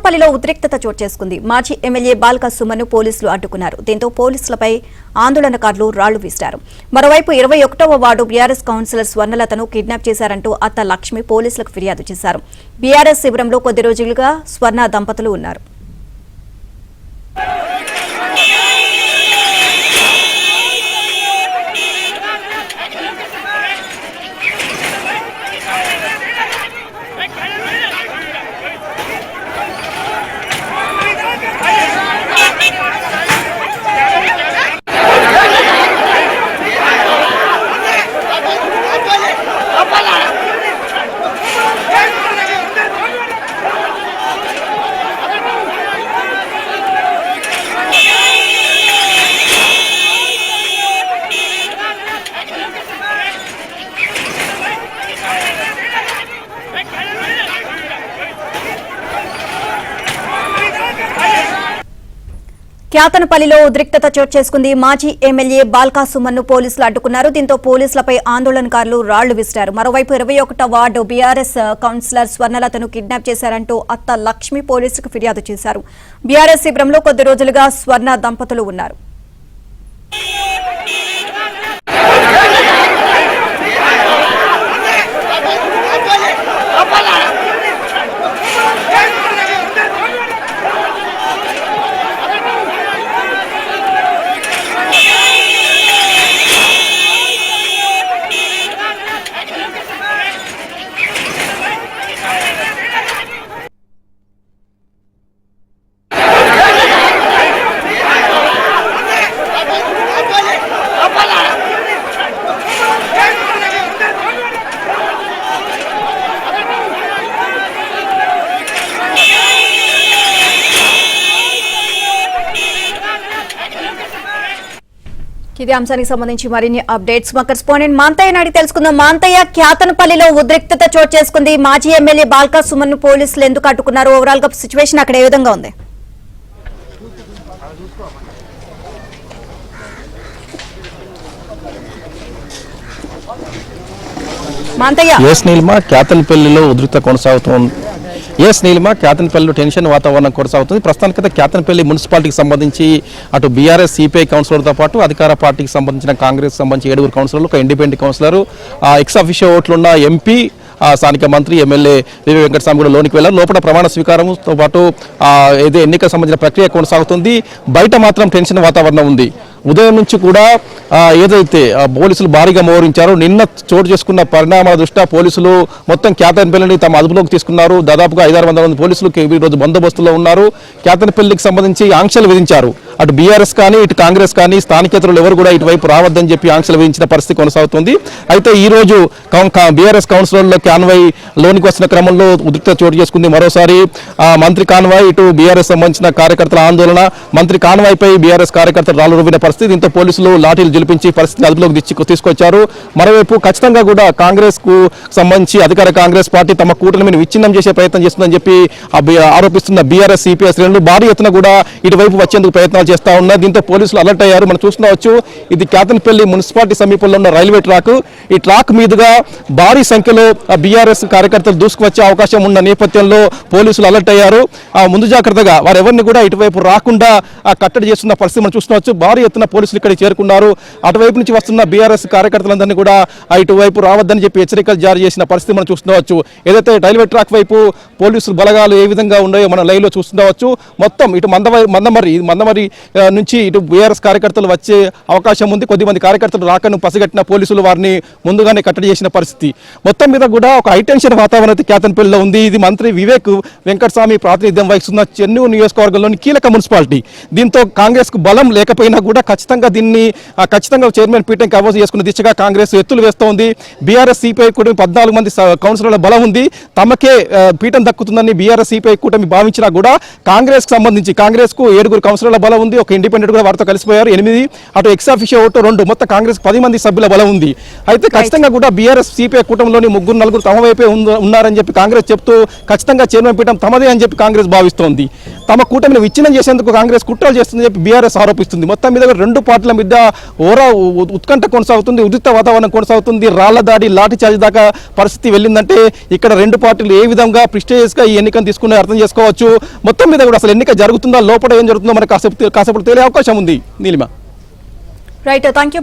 పల్లిలో ఉద్రిక్తత చోటు చేసుకుంది. మాజీ ఎమ్మెల్యే బాల్కా సుమన్ను పోలీసులు అడ్డుకున్నారు. దీంతో పోలీసులపై ఆందోళనకారులు రాళ్లు విసిరారు. మరోవైపు 21వ వార్డు బీఆర్ఎస్ కౌన్సిలర్ స్వర్ణలతను కిడ్నాప్ చేశారంటూ అత్త లక్ష్మి పోలీసులకు ఫిర్యాదు చేశారు. బీఆర్ఎస్ శిబిరంలో కొద్ది రోజులుగా స్వర్ణ దంపతులు ఉన్నారు. క్యాతనపల్లిలో ఉద్రిక్తత చోటు చేసుకుంది. మాజీ ఎమ్మెల్యే బాల్కా సుమన్ను పోలీసులు అడ్డుకున్నారు. దీంతో పోలీసులపై ఆందోళనకారులు రాళ్లు విసిరారు. మరోవైపు 21వ వార్డు బీఆర్ఎస్ కౌన్సిలర్ స్వర్ణలతను కిడ్నాప్ చేశారంటూ అత్త లక్ష్మి పోలీసులకు ఫిర్యాదు చేశారు. బీఆర్ఎస్ శిబిరంలో కొద్ది రోజులుగా స్వర్ణ దంపతులు ఉన్నారు. ఇదే అంశానికి సంబంధించి మరిన్ని అప్డేట్స్ మా కరెస్పాండెంట్ మాంతయ్య అడిగి తెలుసుకుందాం. మాంతయ్య, క్యాతనపల్లిలో ఉద్రిక్తత చోటు చేసుకుంది. మాజీ ఎమ్మెల్యే బాల్కా సుమన్ను పోలీసులు ఎందుకు అడ్డుకున్నారు? ఓవరాల్ గా సిచ్యువేషన్ అక్కడ ఏ విధంగా ఉంది? మాంతయ్య, క్యాతనపల్లిలో ఉద్రిక్తత కొనసాగుతోంది. క్యాతనపల్లిలో టెన్షన్ వాతావరణం కొనసాగుతుంది. ప్రస్తుతానికైతే క్యాతనపల్లి మున్సిపాలిటీకి సంబంధించి అటు బీఆర్ఎస్ సిపిఐ కౌన్సిలర్తో పాటు అధికార పార్టీకి సంబంధించిన కాంగ్రెస్ సంబంధించి 7 కౌన్సిలర్లు, ఒక ఇండిపెండెంట్ కౌన్సిలర్, ఎక్స్ అఫిషియో ఓట్లున్న ఎంపీ, స్థానిక మంత్రి ఎమ్మెల్యే వివి వెంకటస్వామి కూడా లోనికి వెళ్లారు. లోపల ప్రమాణ స్వీకారంతో పాటు ఏదో ఎన్నికలకు సంబంధించిన ప్రక్రియ కొనసాగుతుంది. బయట మాత్రం టెన్షన్ వాతావరణం ఉంది. ఉదయం నుంచి కూడా ఏదైతే పోలీసులు భారీగా మోహరించారో, నిన్న చోటు చేసుకున్న పరిణామాల దృష్ట్యా పోలీసులు మొత్తం క్యాతనపల్లిని తమ అదుపులోకి తీసుకున్నారు. దాదాపుగా 500-600 మంది పోలీసులు ఈరోజు బందోబస్తులో ఉన్నారు. క్యాతనపల్లికి సంబంధించి ఆంక్షలు విధించారు. అటు బీఆర్ఎస్ కానీ ఇటు కాంగ్రెస్ కానీ స్థానికేతరులు ఎవరు కూడా ఇటువైపు రావద్దని చెప్పి ఆంక్షలు విధించిన పరిస్థితి కొనసాగుతుంది. అయితే ఈ రోజు బీఆర్ఎస్ కౌన్సిలర్లో కాన్వాయ్ లోనికి వస్తున్న క్రమంలో ఉద్రిక్తత చోటు చేసుకుంది. మరోసారి మంత్రి కాన్వాయ్, ఇటు బీఆర్ఎస్ సంబంధించిన కార్యకర్తల ఆందోళన, మంత్రి కాన్వాయ్ పై బీఆర్ఎస్ కార్యకర్తలు రాళ్లు రువ్విన పరిస్థితి. దీంతో పోలీసులు లాఠీలు జలిపించి పరిస్థితిని అదుపులోకి తీసుకొచ్చారు. మరోవైపు ఖచ్చితంగా కూడా కాంగ్రెస్ కు సంబంధించి అధికార కాంగ్రెస్ పార్టీ తమ కూటమిని విచ్ఛిన్నం చేసే ప్రయత్నం చేస్తుందని చెప్పి ఆరోపిస్తున్న బీఆర్ఎస్ సిపిఐ శ్రేణులు భారీ ఎత్తున కూడా ఇటువైపు వచ్చేందుకు ప్రయత్నాలు చేస్తా ఉన్నారు. దీంతో పోలీసులు అలర్ట్ అయ్యారు. మనం చూస్తున్నావచ్చు, ఇది క్యాతనపల్లి మున్సిపాలిటీ సమీపంలో ఉన్న రైల్వే ట్రాక్. ఈ ట్రాక్ మీదుగా భారీ సంఖ్యలో బీఆర్ఎస్ కార్యకర్తలు దూసుకువచ్చే అవకాశం ఉన్న నేపథ్యంలో పోలీసులు అలర్ట్ అయ్యారు. ముందు జాగ్రత్తగా వారెవరిని కూడా ఇటువైపు రాకుండా కట్టడి చేస్తున్న పరిస్థితి మనం చూస్తున్నావచ్చు. భారీ ఎత్తున పోలీసులు ఇక్కడ చేరుకున్నారు. అటువైపు నుంచి వస్తున్న బీఆర్ఎస్ కార్యకర్తలందరినీ కూడా ఇటువైపు రావద్దని చెప్పి హెచ్చరికలు జారీ చేసిన పరిస్థితి మనం చూస్తున్నావచ్చు. ఏదైతే రైల్వే ట్రాక్ వైపు పోలీసులు బలగాలు ఏ విధంగా ఉన్నాయో మనం లైవ్ లో చూస్తుండవచ్చు. మొత్తం ఇటు మందమరి నుంచి ఇటు బీఆర్ఎస్ కార్యకర్తలు వచ్చే అవకాశం ఉంది. కొద్దిమంది కార్యకర్తలు రాకను పసిగట్టిన పోలీసులు వారిని ముందుగానే కట్టడి చేసిన పరిస్థితి. మొత్తం మీద కూడా ఒక హైటెన్షన్ వాతావరణం అయితే క్యాతనపల్లిలో ఉంది. ఇది మంత్రి వివేక్ వెంకటస్వామి ప్రాతినిధ్యం వహిస్తున్న చెన్నూరు నియోజకవర్గంలోని కీలక మున్సిపాలిటీ. దీంతో కాంగ్రెస్ కు బలం లేకపోయినా కూడా ఖచ్చితంగా చైర్మన్ పీఠం కైవసం చేసుకున్న దిశగా కాంగ్రెస్ ఎత్తులు వేస్తోంది. బీఆర్ఎస్ సిపిఐ కూటమి 14 మంది కౌన్సిలర్ల బలం ఉంది. తమకే పీఠం దక్కుతుందని బీఆర్ఎస్ సిపిఐ కూటమి భావించినా కూడా కాంగ్రెస్ కు సంబంధించి కాంగ్రెస్ కు 7 కౌన్సిలర్ల బలం ఉంది. ఒక ఇండిపెండెంట్ కూడా వారితో కలిసిపోయారు 8. అటు ఎక్స్ అఫిషియో ఓటు 2, మొత్తం కాంగ్రెస్ 10 మంది సభ్యుల బలం ఉంది. అయితే ఖచ్చితంగా కూడా బీఆర్ఎస్ సిపిఐ కూటమిలోని 3-4 తమ వైపే ఉన్నారని చెప్పి కాంగ్రెస్ చెప్తూ ఖచ్చితంగా చైర్మన్ పీఠం తమదే అని చెప్పి కాంగ్రెస్ భావిస్తోంది. తమ కూటమిని విచ్ఛిన్నం చేసేందుకు కాంగ్రెస్ కుట్రలు చేస్తుందని చెప్పి బీఆర్ఎస్ ఆరోపిస్తుంది. మొత్తం మీద రెండు పార్టీల మధ్య ఉత్కంఠ కొనసాగుతుంది, ఉద్రిక్త వాతావరణం కొనసాగుతుంది. రాళ్ల దాడి, లాఠీ చార్జ్ దాకా పరిస్థితి వెళ్ళిందంటే ఇక్కడ రెండు పార్టీలు ఏ విధంగా ప్రిస్టేజియస్గా ఈ ఎన్నికను తీసుకుని అర్థం చేసుకోవచ్చు. మొత్తం మీద కూడా అసలు ఎన్నిక జరుగుతుందా, లోపల ఏం జరుగుతుందో మనకు కాసేపు తెలియ అవకాశం ఉంది. నీలిమ. Right, thank you.